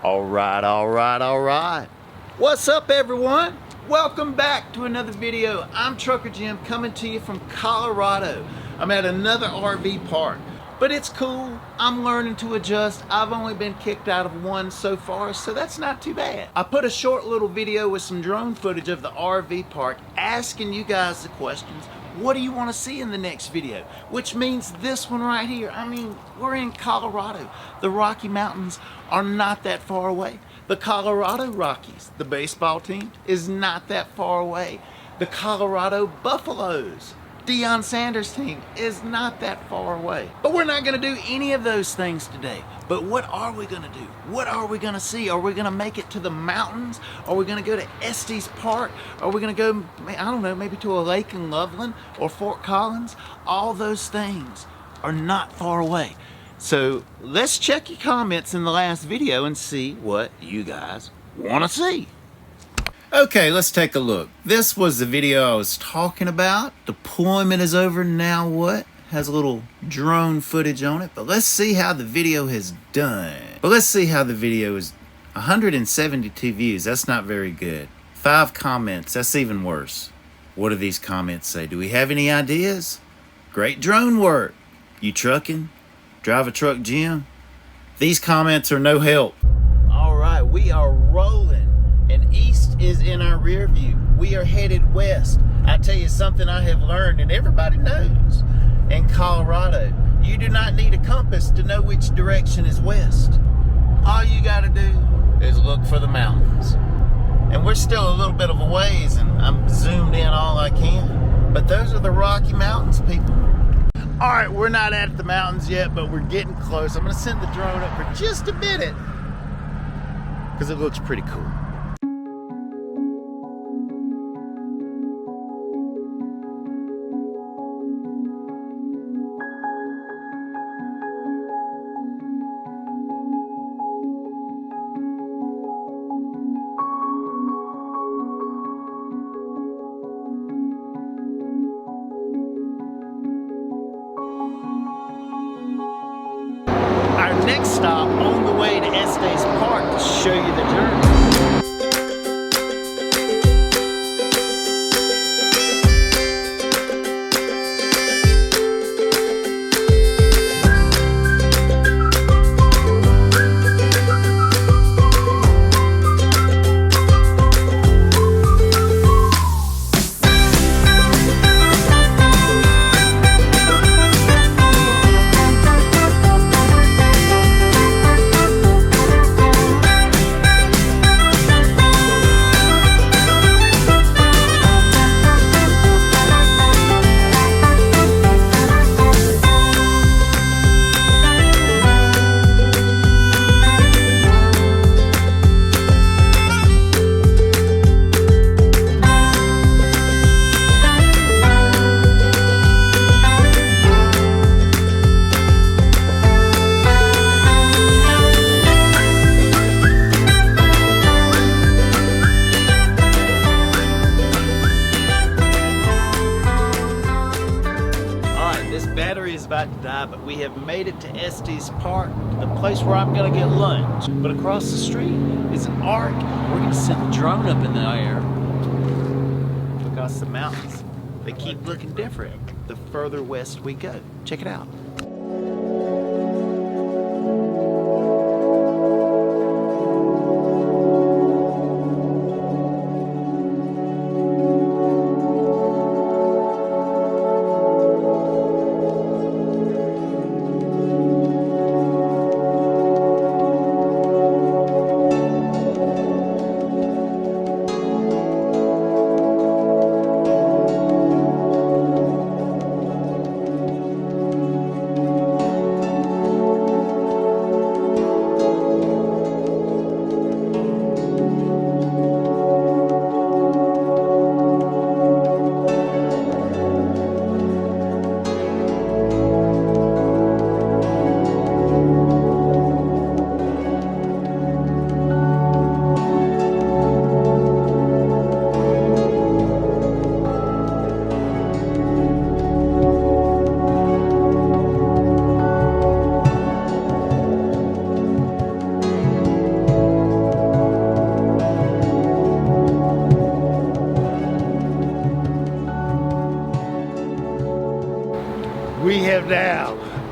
All right. What's up, everyone? Welcome back to another video. I'm Trucker Jim coming to you from Colorado. I'm at another RV park, but it's cool. I'm learning to adjust. I've only been kicked out of one so far, so that's not too bad. I put a short little video with some drone footage of the RV park asking you guys the questions. What do you want to see in the next video? Which means this one right here. I mean, we're in Colorado. The Rocky Mountains are not that far away. The Colorado Rockies, the baseball team, is not that far away. The Colorado Buffaloes, Deion Sanders' team, is not that far away. But we're not going to do any of those things today. But what are we going to do? What are we going to see? Are we going to make it to the mountains? Are we going to go to Estes Park? Are we going to go, I don't know, maybe to a lake in Loveland or Fort Collins? All those things are not far away. So let's check your comments in the last video and see what you guys want to see. Okay, let's take a look. This was the video I was talking about. Deployment is over. Now what? Has a little drone footage on it, but let's see how the video has done. But let's see how the video is. 172 views, that's not very good. 5 comments, that's even worse. What do these comments say? Do we have any ideas? Great drone work. You trucking? Drive a truck, Jim? These comments are no help. All right, we are rolling, and east is in our rear view. We are headed west. I tell you something I have learned, and everybody knows. In Colorado, you do not need a compass to know which direction is west. All you got to do is look for the mountains. And we're still a little bit of a ways, and I'm zoomed in all I can. But those are the Rocky Mountains, people. All right, we're not at the mountains yet, but we're getting close. I'm going to send the drone up for just a minute because it looks pretty cool. Our next stop on the way to Estes Park to show you the journey. About to die, but we have made it to Estes Park, the place where I'm gonna get lunch. But across the street is an arc. We're gonna send the drone up in the air because the mountains, they keep looking different the further west we go. Check it out.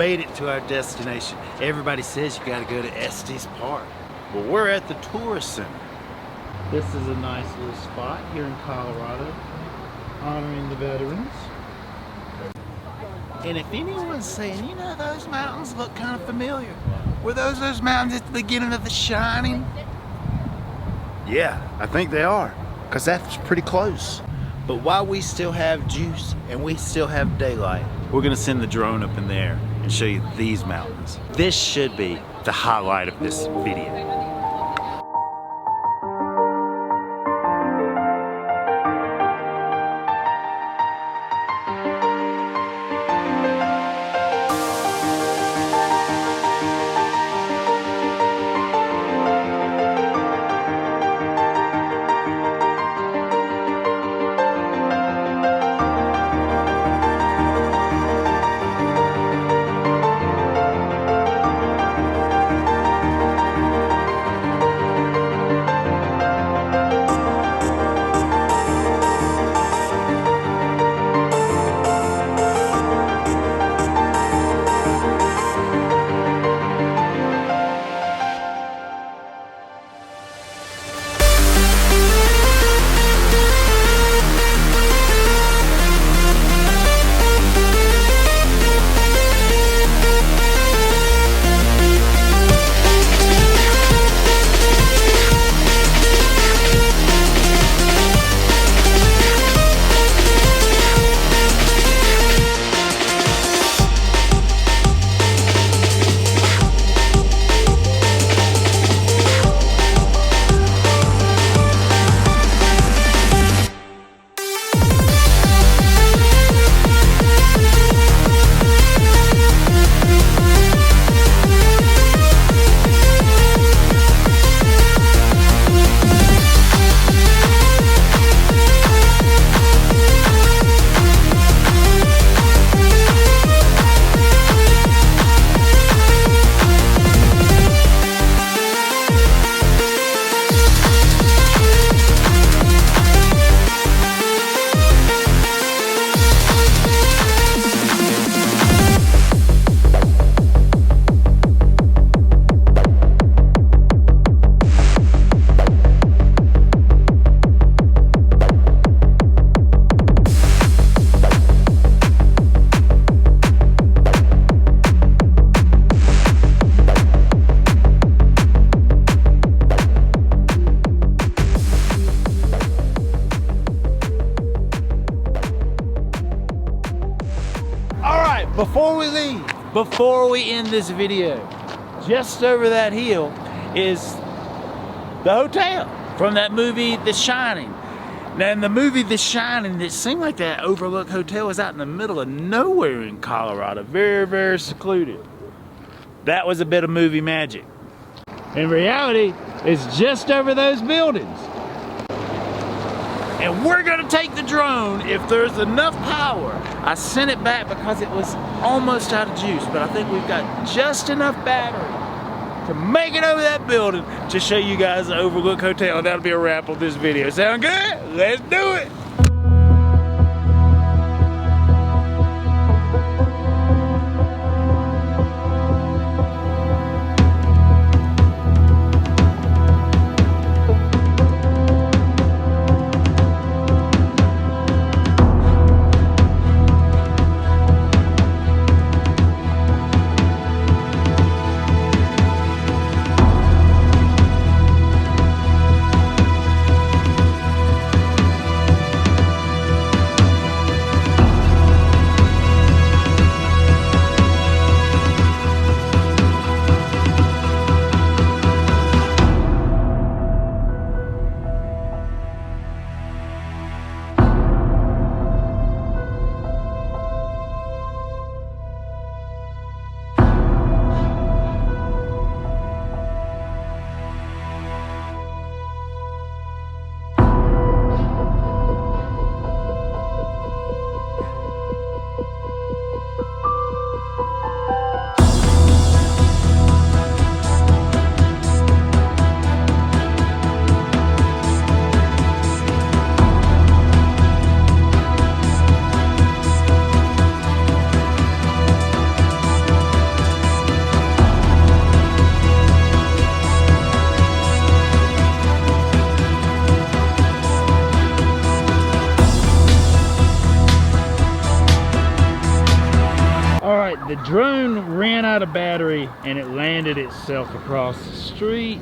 made it to our destination. Everybody says you gotta go to Estes Park. Well, we're at the tourist center. This is a nice little spot here in Colorado, honoring the veterans. And if anyone's saying, you know, those mountains look kind of familiar, were those mountains at the beginning of The Shining? Yeah, I think they are, because that's pretty close. But while we still have juice and we still have daylight, we're gonna send the drone up in there and show you these mountains. This should be the highlight of this video. Before we end this video, just over that hill is the hotel from that movie, The Shining. Now in the movie, The Shining, it seemed like that Overlook Hotel was out in the middle of nowhere in Colorado, very, very secluded. That was a bit of movie magic. In reality, it's just over those buildings. And we're gonna take the drone if there's enough power. I sent it back because it was almost out of juice, but I think we've got just enough battery to make it over that building to show you guys the Overlook Hotel, and that'll be a wrap on this video. Sound good? Let's do it! battery and it landed itself across the street.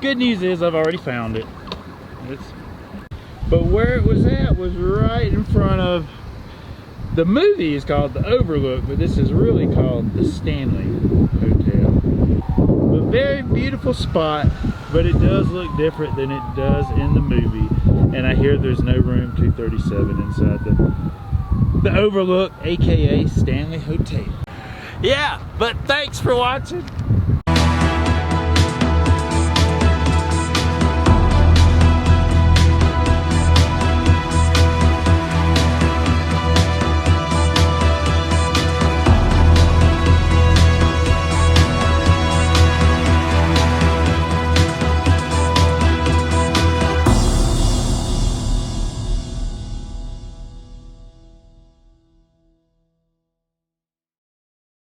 Good news is I've already found it. But where it was at was right in front of, the movie is called the Overlook, but this is really called the Stanley Hotel. A very beautiful spot, but it does look different than it does in the movie. And I hear there's no room 237 inside the Overlook, aka Stanley Hotel. Yeah, but thanks for watching.